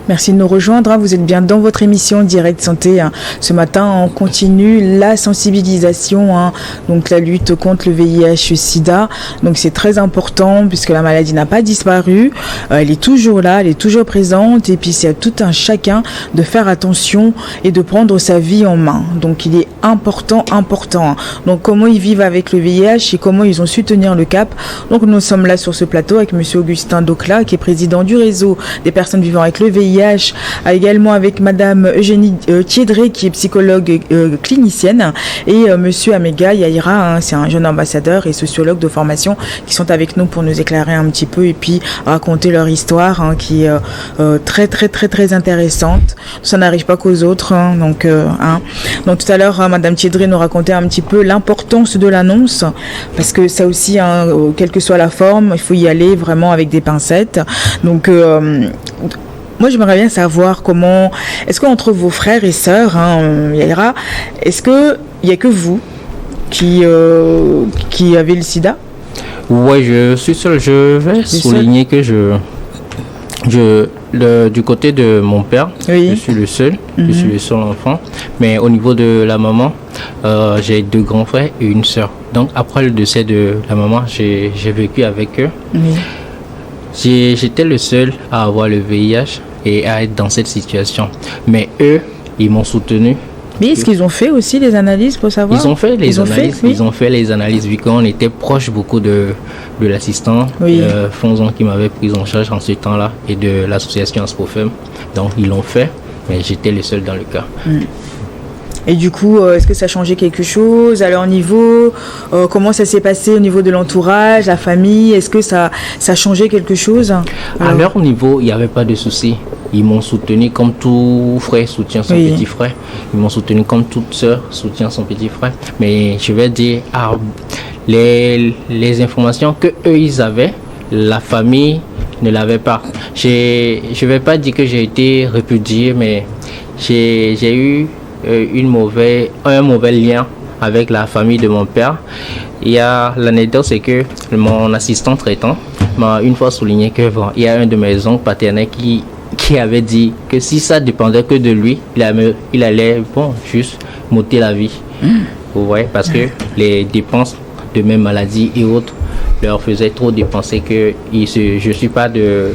Merci de nous rejoindre. Vous êtes bien dans votre émission Direct Santé. Ce matin, on continue la sensibilisation, donc la lutte contre le VIH/SIDA. Donc c'est très important puisque la maladie n'a pas disparu. Elle est toujours là, elle est toujours présente. Et puis c'est à tout un chacun de faire attention et de prendre sa vie en main. Donc il est important. Donc comment ils vivent avec le VIH et comment ils ont su tenir le cap. Donc nous sommes là sur ce plateau avec Monsieur Augustin Docla, qui est président du réseau des personnes vivant avec le VIH, également avec Madame Eugénie Thiedré, qui est psychologue clinicienne, et Monsieur Amega Yaira, c'est un jeune ambassadeur et sociologue de formation, qui sont avec nous pour nous éclairer un petit peu et puis raconter leur histoire, qui est très intéressante. Ça n'arrive pas qu'aux autres, donc tout à l'heure, Madame Thiedré nous racontait un petit peu l'importance de l'annonce, parce que ça aussi, quelle que soit la forme, il faut y aller vraiment avec des pincettes. Donc moi, j'aimerais bien savoir comment, est-ce qu'entre vos frères et sœurs, Yaira, est-ce qu'il n'y a que vous qui avez le sida? Oui, je suis seul. Je vais souligner que du côté de mon père, oui. Je suis le seul. Je suis le seul enfant. Mais au niveau de la maman, j'ai 2 grands frères et une sœur. Donc après le décès de la maman, j'ai vécu avec eux. Oui. J'étais le seul à avoir le VIH et à être dans cette situation. Mais eux, ils m'ont soutenu. Mais est-ce qu'ils ont fait aussi les analyses pour savoir? Ils ont fait les analyses. Ils ont fait les analyses vu qu'on était proche beaucoup de l'assistant Fonzon qui m'avait pris en charge en ce temps-là et de l'association Aspofem. Donc ils l'ont fait, mais j'étais le seul dans le cas. Et du coup, est-ce que ça a changé quelque chose à leur niveau? Comment ça s'est passé au niveau de l'entourage, la famille? Est-ce que ça a changé quelque chose? À leur niveau, il n'y avait pas de souci. Ils m'ont soutenu comme tout frère soutient son petit frère. Ils m'ont soutenu comme toute sœur soutient son petit frère. Mais je vais dire, les informations que eux ils avaient, la famille ne l'avait pas. Je vais pas dire que j'ai été répudié, mais j'ai eu un mauvais lien avec la famille de mon père. L'anecdote, c'est que mon assistant traitant m'a une fois souligné que il y a un de mes oncles paternels qui avait dit que si ça dépendait que de lui, il allait juste m'ôter la vie. Vous voyez, parce que les dépenses de mes maladies et autres leur faisaient trop dépenser que je suis pas de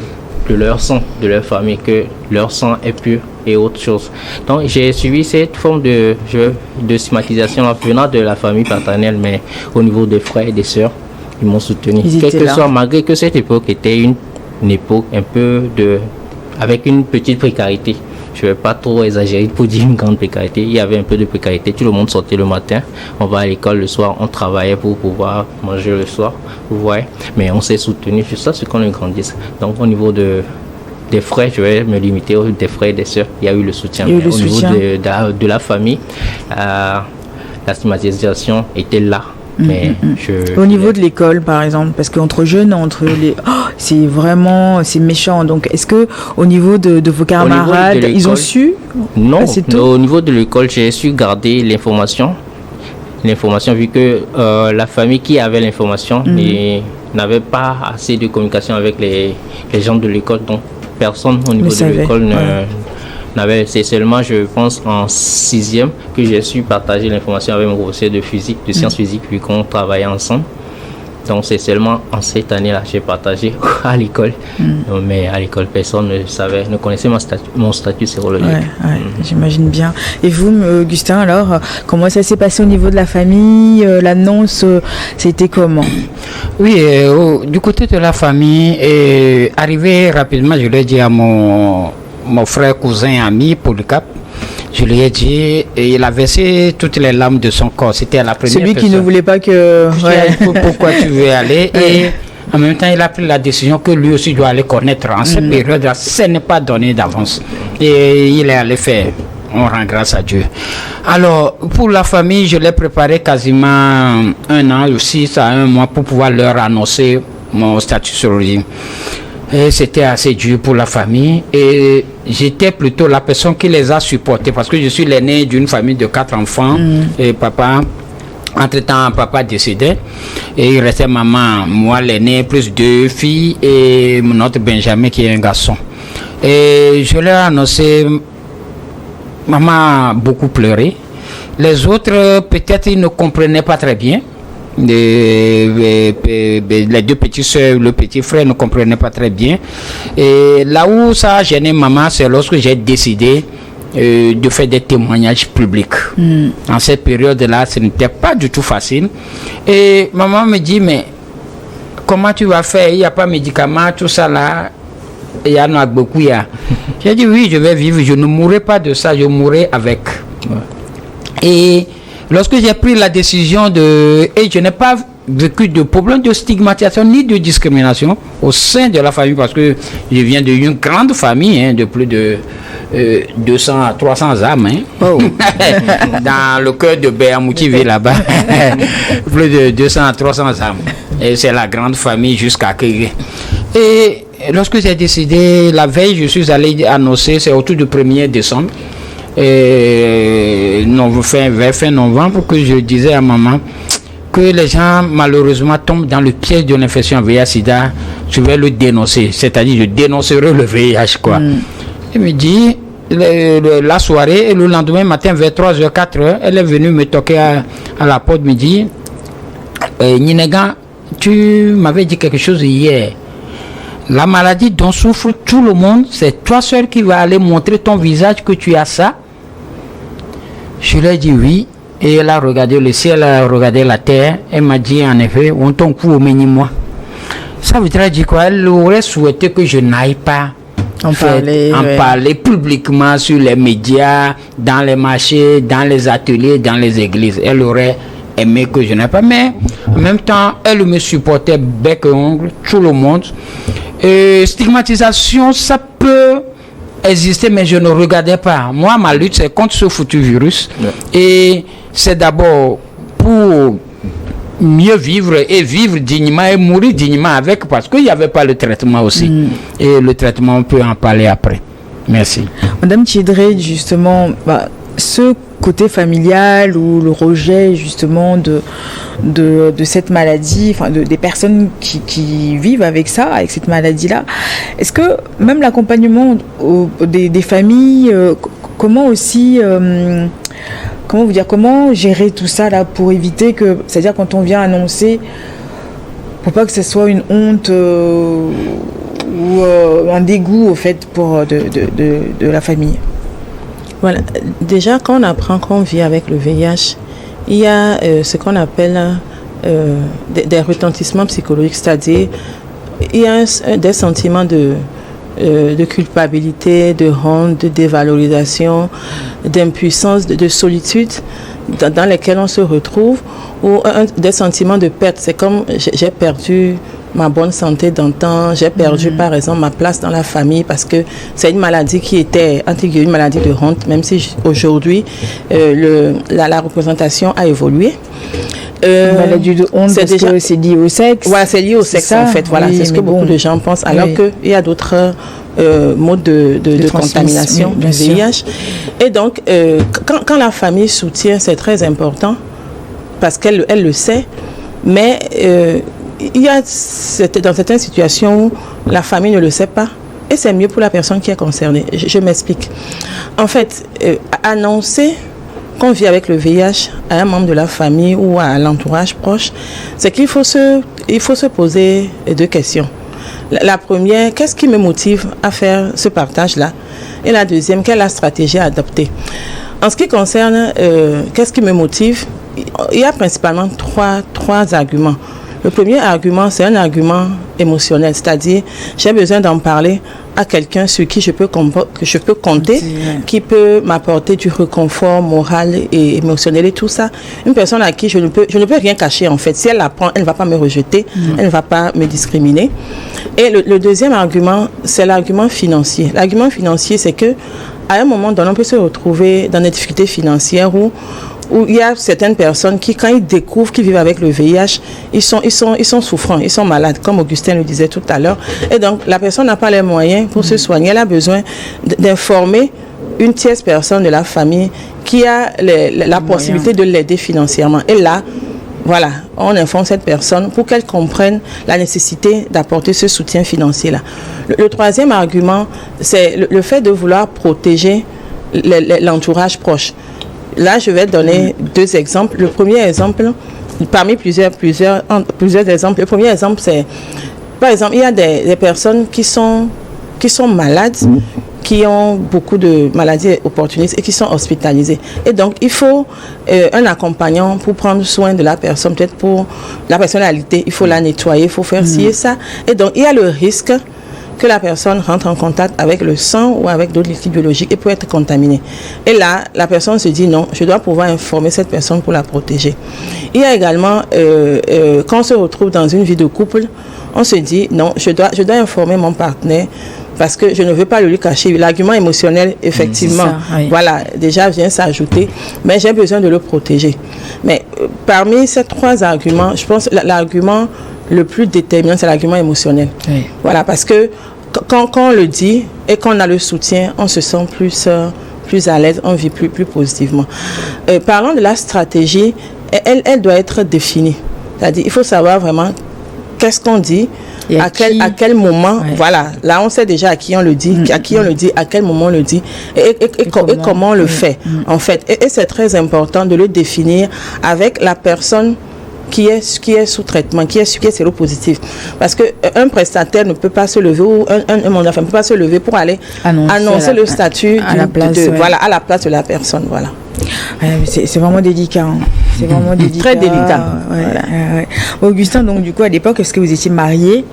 leur sang, de leur famille, que leur sang est pur et autre chose. Donc j'ai suivi cette forme de stigmatisation venant de la famille paternelle, mais au niveau des frères et des sœurs, ils m'ont soutenu. Quel que soit, malgré que cette époque était une époque un peu avec une petite précarité. Je ne vais pas trop exagérer pour dire une grande précarité. Il y avait un peu de précarité. Tout le monde sortait le matin. On va à l'école le soir. On travaillait pour pouvoir manger le soir. Vous voyez. Mais on s'est soutenu jusqu'à ce qu'on grandisse. Donc au niveau des frères, je vais me limiter aux des frères et des sœurs. Il y a eu le soutien. Au niveau de la famille, la stigmatisation était là. Mais au niveau de l'école, par exemple, parce qu'entre jeunes, c'est méchant. Donc, est-ce que au niveau de vos camarades, ils ont su? Non, au niveau de l'école, j'ai su garder l'information vu que la famille qui avait l'information n'avait pas assez de communication avec les gens de l'école. Donc, personne au niveau de l'école c'est seulement, je pense, en 6e que j'ai su partager l'information avec mon professeur de physique, de sciences physiques, vu qu'on travaillait ensemble. Donc c'est seulement en cette année-là que j'ai partagé à l'école. Mais à l'école, personne ne connaissait mon statut sérologique. J'imagine bien. Et vous, Augustin, alors, comment ça s'est passé au niveau de la famille? L'annonce, c'était comment? Oui, du côté de la famille, arrivé rapidement, je l'ai dit à mon frère, cousin, ami, Polycap. Je lui ai dit, et il a versé toutes les larmes de son corps. C'était la première Celui qui ne voulait pas que... Pourquoi tu veux aller? Et en même temps, il a pris la décision que lui aussi doit aller connaître. En cette période-là, ce n'est pas donné d'avance. Et il est allé faire. On rend grâce à Dieu. Alors, pour la famille, je l'ai préparé quasiment 1 an, 6 à 1 mois pour pouvoir leur annoncer mon statut sérologique. Et c'était assez dur pour la famille et j'étais plutôt la personne qui les a supportés parce que je suis l'aîné d'une famille de 4 enfants et papa, entre-temps, papa décédait et il restait maman, moi l'aîné, plus 2 filles et notre Benjamin qui est un garçon. Et je leur ai annoncé, maman a beaucoup pleuré. Les autres, peut-être, ils ne comprenaient pas très bien. Les deux petites soeurs, le petit frère ne comprenaient pas très bien. Et là où ça a gêné maman, c'est lorsque j'ai décidé de faire des témoignages publics. En cette période-là, ce n'était pas du tout facile. Et maman me dit, mais comment tu vas faire? Il n'y a pas de médicaments, tout ça là. Il y en a beaucoup. J'ai dit, oui, je vais vivre. Je ne mourrai pas de ça, je mourrai avec. Et lorsque j'ai pris la décision et je n'ai pas vécu de problème de stigmatisation ni de discrimination au sein de la famille, parce que je viens d'une grande famille, de plus de 200 à 300 âmes, dans le cœur de Béamouti, là-bas, plus de 200 à 300 âmes. Et c'est la grande famille jusqu'à Kéré. Et lorsque j'ai décidé, la veille, je suis allé annoncer, c'est autour du 1er décembre, et vers fin novembre, que je disais à maman que les gens malheureusement tombent dans le piège de l'infection VIH-Sida. Je vais le dénoncer, c'est-à-dire je dénoncerai le VIH, quoi. Elle me dit, la soirée, et le lendemain matin vers 3h, 4h, elle est venue me toquer à la porte, me dit, Ninégan, tu m'avais dit quelque chose hier. La maladie dont souffre tout le monde, c'est toi seul qui vas aller montrer ton visage que tu as ça. Je lui ai dit oui. Et elle a regardé le ciel, elle a regardé la terre. Elle m'a dit en effet, on t'en court au moi. Ça voudrait dire quoi? Elle aurait souhaité que je n'aille pas en parler publiquement sur les médias, dans les marchés, dans les ateliers, dans les églises. Elle aurait aimé que je n'aille pas. Mais en même temps, elle me supportait bec et ongle, tout le monde. Stigmatisation, ça peut exister, mais je ne regardais pas. Moi, ma lutte, c'est contre ce foutu virus. Et c'est d'abord pour mieux vivre et vivre dignement et mourir dignement avec, parce qu'il n'y avait pas le traitement aussi. Et le traitement, on peut en parler après. Merci. Madame Thiedré, justement, ce côté familial ou le rejet justement de cette maladie, enfin des personnes qui vivent avec ça, avec cette maladie-là, est-ce que même l'accompagnement des familles, comment aussi, comment gérer tout ça là pour éviter que, c'est-à-dire quand on vient annoncer, pour pas que ce soit une honte ou un dégoût au fait de la famille. Voilà. Déjà, quand on apprend qu'on vit avec le VIH, il y a ce qu'on appelle des retentissements psychologiques, c'est-à-dire il y a des sentiments de culpabilité, de honte, de dévalorisation, d'impuissance, de solitude dans lesquels on se retrouve, ou des sentiments de perte. C'est comme j'ai perdu ma bonne santé d'antan, j'ai perdu par exemple ma place dans la famille parce que c'est une maladie qui était une maladie de honte, même si aujourd'hui la représentation a évolué. Maladie de honte, c'est lié au sexe. Ouais, c'est lié au sexe en fait. Voilà, c'est ce que beaucoup de gens pensent, alors qu'il y a d'autres modes de contamination du VIH. Et donc, quand la famille soutient, c'est très important parce qu'elle le sait, mais il y a dans certaines situations où la famille ne le sait pas et c'est mieux pour la personne qui est concernée. Je m'explique. En fait, annoncer qu'on vit avec le VIH à un membre de la famille ou à l'entourage proche, c'est qu'il faut se poser deux questions. La première, qu'est-ce qui me motive à faire ce partage-là? Et la deuxième, quelle est la stratégie à adopter? En ce qui concerne qu'est-ce qui me motive, il y a principalement trois arguments. Le premier argument, c'est un argument émotionnel, c'est-à-dire j'ai besoin d'en parler à quelqu'un sur qui je peux compter, qui peut m'apporter du réconfort moral et émotionnel et tout ça. Une personne à qui je ne peux rien cacher en fait. Si elle l'apprend, elle ne va pas me rejeter, elle ne va pas me discriminer. Et le deuxième argument, c'est l'argument financier. L'argument financier, c'est que à un moment donné, on peut se retrouver dans des difficultés financières où il y a certaines personnes qui, quand ils découvrent qu'ils vivent avec le VIH, ils sont souffrants, ils sont malades, comme Augustin le disait tout à l'heure. Et donc, la personne n'a pas les moyens pour se soigner. Elle a besoin d'informer une tierce personne de la famille qui a la possibilité de l'aider financièrement. Et là, voilà, on informe cette personne pour qu'elle comprenne la nécessité d'apporter ce soutien financier-là. Le troisième argument, c'est le fait de vouloir protéger l'entourage proche. Là, je vais donner deux exemples. Le premier exemple, parmi plusieurs exemples, le premier exemple, c'est, par exemple, il y a des personnes qui sont malades, qui ont beaucoup de maladies opportunistes et qui sont hospitalisées. Et donc, il faut un accompagnant pour prendre soin de la personne, peut-être pour la personnalité, il faut la nettoyer, il faut faire ci et ça. Et donc, il y a le risque que la personne rentre en contact avec le sang ou avec d'autres liquides biologiques et peut être contaminée. Et là, la personne se dit non, je dois pouvoir informer cette personne pour la protéger. Il y a également, quand on se retrouve dans une vie de couple, on se dit non, je dois informer mon partenaire parce que je ne veux pas le lui cacher. L'argument émotionnel, effectivement, ça, oui. Voilà, déjà vient s'ajouter, mais j'ai besoin de le protéger. Mais parmi ces trois arguments, je pense que l'argument le plus déterminant, c'est l'argument émotionnel. Oui. Voilà, parce que quand on le dit et qu'on a le soutien, on se sent plus à l'aise, on vit plus positivement. Parlant de la stratégie, elle doit être définie. C'est-à-dire, il faut savoir vraiment qu'est-ce qu'on dit, à quel moment, ouais. Voilà. Là, on sait déjà à qui on le dit, à qui on le dit, à quel moment on le dit et comment on le fait, en fait. Et c'est très important de le définir avec la personne qui est sous traitement, qui est séropositif. Parce qu'un prestataire ne peut pas se lever, ou un monde d'affaires ne peut pas se lever pour aller annoncer le statut à la place de la personne. Voilà. C'est vraiment délicat. Hein. C'est vraiment délicat. Très délicat. Voilà. Augustin, donc du coup, à l'époque, est-ce que vous étiez marié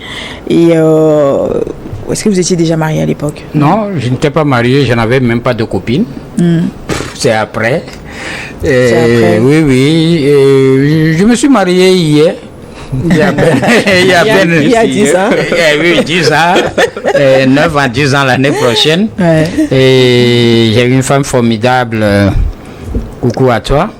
et est-ce que vous étiez déjà marié à l'époque? Non, je n'étais pas marié, je n'avais même pas de copine. C'est après. Oui. Je me suis marié hier. Il y a 10 ans. Oui, 10 ans. 9 à 10 ans l'année prochaine. Ouais. Et j'ai une femme formidable. Coucou à toi.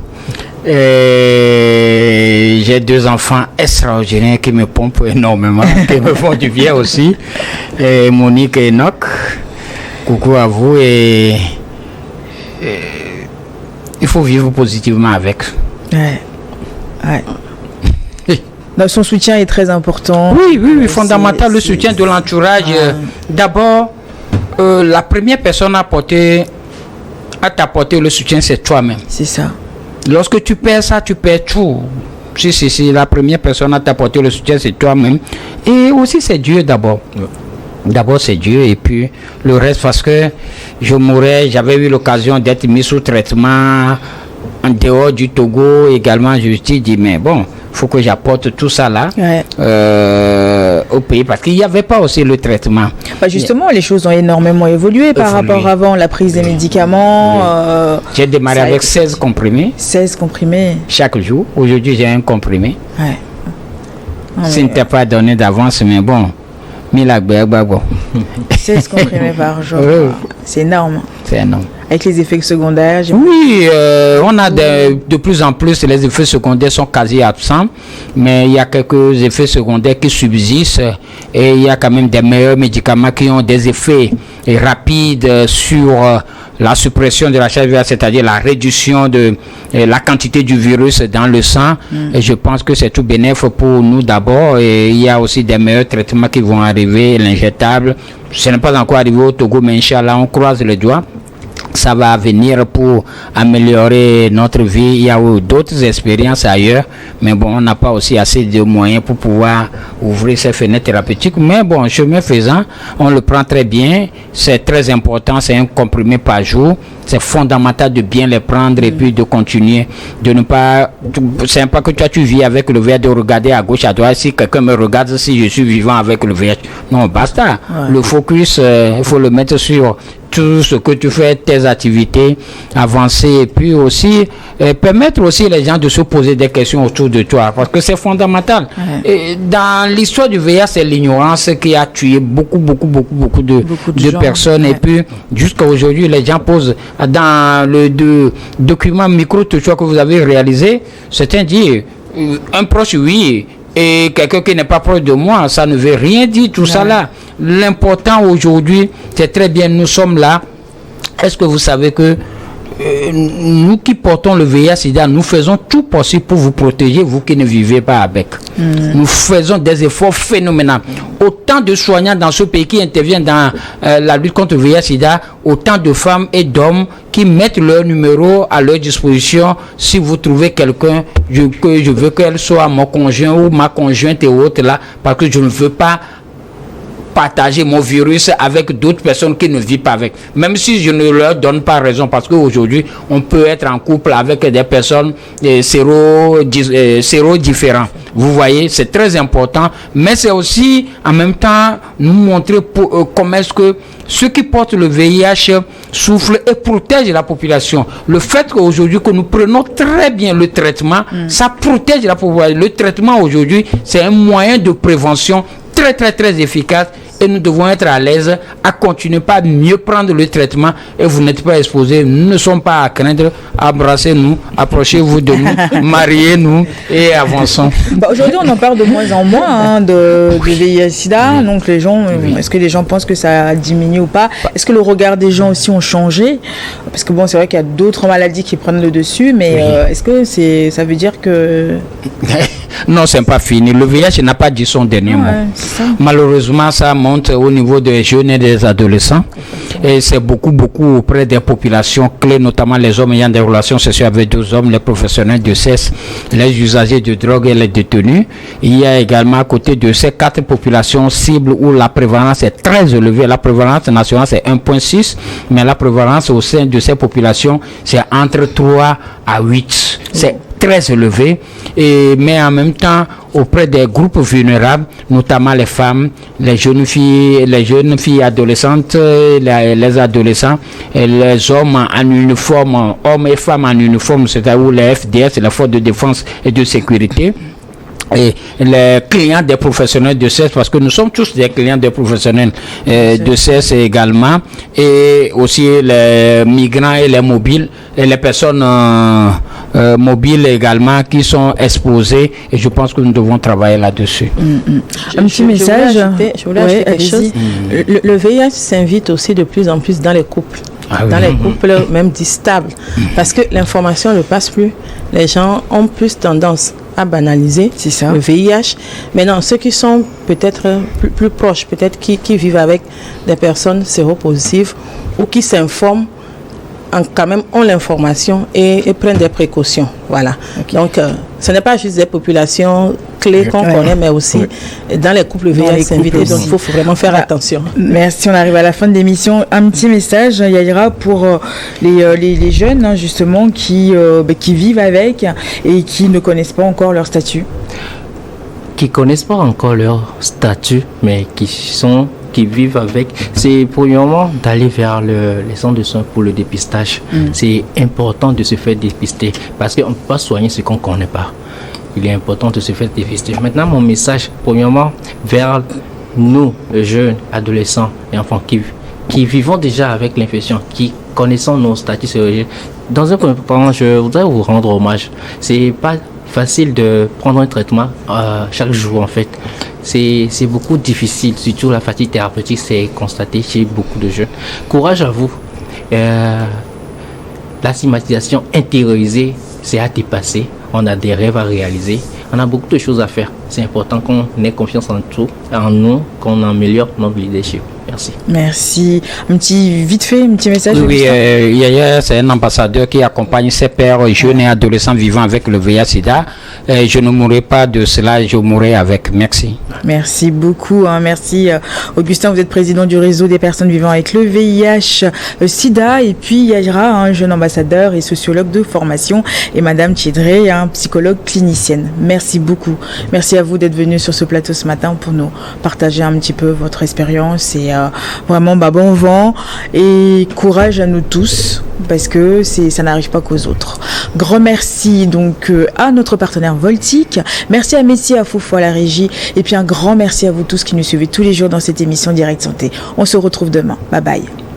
Et j'ai 2 enfants extraordinaires qui me pompent énormément, qui me font du bien aussi. Et Monique et Enoch. Coucou à vous. Et il faut vivre positivement avec. Ouais. Donc son soutien est très important. Oui, fondamental, le soutien de l'entourage. D'abord, la première personne à t'apporter le soutien, c'est toi-même. C'est ça. Lorsque tu perds ça, tu perds tout. Si la première personne à t'apporter le soutien, c'est toi-même. Et aussi, c'est Dieu d'abord. D'abord, c'est Dieu et puis le reste, parce que j'avais eu l'occasion d'être mis sous traitement en dehors du Togo également. Je me suis dit, mais bon, il faut que j'apporte tout ça là au pays, parce qu'il n'y avait pas aussi le traitement. Justement, les choses ont énormément évolué par rapport à avant, la prise des médicaments. J'ai démarré avec 16 comprimés. 16 comprimés. Chaque jour. Aujourd'hui, j'ai un comprimé. Ce n'était pas donné d'avance, mais bon. 16 comprimés par jour. C'est énorme. C'est énorme. Avec les effets secondaires. Oui, on a de plus en plus, les effets secondaires sont quasi absents, mais il y a quelques effets secondaires qui subsistent et il y a quand même des meilleurs médicaments qui ont des effets rapides sur la suppression de la charge virale, c'est-à-dire la réduction de la quantité du virus dans le sang. Et je pense que c'est tout bénéfique pour nous d'abord. Et il y a aussi des meilleurs traitements qui vont arriver, l'injectable. Ce n'est pas encore arrivé au Togo, mais Inch'Allah, on croise les doigts. Ça va venir pour améliorer notre vie. Il y a eu d'autres expériences ailleurs, mais bon, on n'a pas aussi assez de moyens pour pouvoir ouvrir ces fenêtres thérapeutiques. Mais bon, chemin faisant, on le prend très bien. C'est très important, c'est un comprimé par jour. C'est fondamental de bien les prendre et puis de continuer. De ne pas... C'est pas que toi tu vis avec le verre, de regarder à gauche, à droite. Si quelqu'un me regarde, si je suis vivant avec le verre. Non, basta. Le focus, il faut le mettre sur tout ce que tu fais, tes activités, avancer et puis aussi permettre aussi les gens de se poser des questions autour de toi, parce que c'est fondamental. Et dans l'histoire du VIH, c'est l'ignorance qui a tué beaucoup de personnes. Et puis jusqu'à aujourd'hui, les gens posent dans le document micro-toucheur que vous avez réalisé, certains disent un proche, oui, et quelqu'un qui n'est pas proche de moi, ça ne veut rien dire, tout ça là. L'important aujourd'hui, c'est très bien, nous sommes là. Est-ce que vous savez que nous qui portons le VIH-Sida, nous faisons tout possible pour vous protéger, vous qui ne vivez pas avec. Nous faisons des efforts phénoménaux. Autant de soignants dans ce pays qui interviennent dans la lutte contre le VIH-Sida, autant de femmes et d'hommes qui mettent leur numéro à leur disposition. Si vous trouvez quelqu'un, je veux qu'elle soit mon conjoint ou ma conjointe et autres là, parce que je ne veux pas partager mon virus avec d'autres personnes qui ne vivent pas avec. Même si je ne leur donne pas raison, parce qu'aujourd'hui, on peut être en couple avec des personnes séro-différents. Vous voyez, c'est très important, mais c'est aussi en même temps nous montrer comment est-ce que ceux qui portent le VIH souffrent et protègent la population. Le fait qu'aujourd'hui que nous prenons très bien le traitement, ça protège la population. Le traitement aujourd'hui, c'est un moyen de prévention très très très efficace. Et nous devons être à l'aise à continuer par mieux prendre le traitement et vous n'êtes pas exposés. Nous ne sommes pas à craindre. Embrassez-nous, approchez-vous de nous, mariez-nous et avançons. Aujourd'hui, on en parle de moins en moins de VIH-Sida. Donc les gens, est-ce que les gens pensent que ça a diminué ou pas? Est-ce que le regard des gens aussi ont changé? Parce que bon, c'est vrai qu'il y a d'autres maladies qui prennent le dessus, mais est-ce que ça veut dire que... Non, c'est pas fini. Le VIH n'a pas dit son dernier mot. Malheureusement, ça monte au niveau des jeunes et des adolescents. Et c'est beaucoup auprès des populations clés, notamment les hommes ayant des relations sexuelles avec d'autres hommes, les professionnels de sexe, les usagers de drogue et les détenus. Il y a également à côté de ces 4 populations cibles où la prévalence est très élevée. La prévalence nationale, c'est 1,6, mais la prévalence au sein de ces populations, c'est entre 3 à 8. C'est très élevé, mais en même temps auprès des groupes vulnérables, notamment les femmes, les jeunes filles adolescentes, les adolescents, et les hommes en uniforme, hommes et femmes en uniforme, c'est-à-dire les FDS, les forces de défense et de sécurité. Et les clients des professionnels de sexe, parce que nous sommes tous des clients des professionnels de sexe également, et aussi les migrants et les mobiles, et les personnes mobiles également qui sont exposées, et je pense que nous devons travailler là-dessus. Un petit message. Je voulais ajouter quelque chose. Le VIH s'invite aussi de plus en plus dans les couples. Dans les couples même dits stables, parce que l'information ne passe plus. Les gens ont plus tendance à banaliser le VIH. Maintenant, ceux qui sont peut-être plus proches, peut-être qui vivent avec des personnes séropositives ou qui s'informent, quand même ont l'information et prennent des précautions. Voilà. Donc, ce n'est pas juste des populations clés qu'on connaît, mais aussi dans les couples VIH s'inviter. Donc, il faut vraiment faire attention. Merci. On arrive à la fin de l'émission. Un petit message, Yaira, pour les jeunes, justement, qui vivent avec et qui ne connaissent pas encore leur statut. Qui connaissent pas encore leur statut, mais qui vivent avec, c'est premièrement d'aller vers les centres de soins pour le dépistage. C'est important de se faire dépister parce qu'on ne peut pas soigner ce qu'on ne connaît pas. Il est important de se faire dépister. Maintenant, mon message, premièrement, vers nous, jeunes, adolescents et enfants qui vivons déjà avec l'infection, qui connaissons nos statuts sérologiques. Dans un premier temps, je voudrais vous rendre hommage. C'est pas facile de prendre un traitement chaque jour, en fait. C'est beaucoup difficile, surtout la fatigue thérapeutique, c'est constaté chez beaucoup de jeunes. Courage à vous. La stigmatisation intériorisée, c'est à dépasser. On a des rêves à réaliser. On a beaucoup de choses à faire. C'est important qu'on ait confiance en nous, qu'on améliore notre leadership. Merci. Merci. Un petit message. Oui, Yaya, c'est un ambassadeur qui accompagne ses pères jeunes et adolescents vivant avec le VIH-Sida. Je ne mourrai pas de cela, je mourrai avec. Merci. Merci beaucoup. Merci Augustin, vous êtes président du réseau des personnes vivant avec le VIH-Sida. Et puis Yaira, un jeune ambassadeur et sociologue de formation. Et Madame Thiedré, psychologue clinicienne. Merci beaucoup. Merci à vous d'être venus sur ce plateau ce matin pour nous partager un petit peu votre expérience et vraiment bon vent et courage à nous tous parce que ça n'arrive pas qu'aux autres. Grand merci donc à notre partenaire Voltic, merci à Messi, à Foufou à la régie et puis un grand merci à vous tous qui nous suivez tous les jours dans cette émission Direct Santé. On se retrouve demain. Bye bye.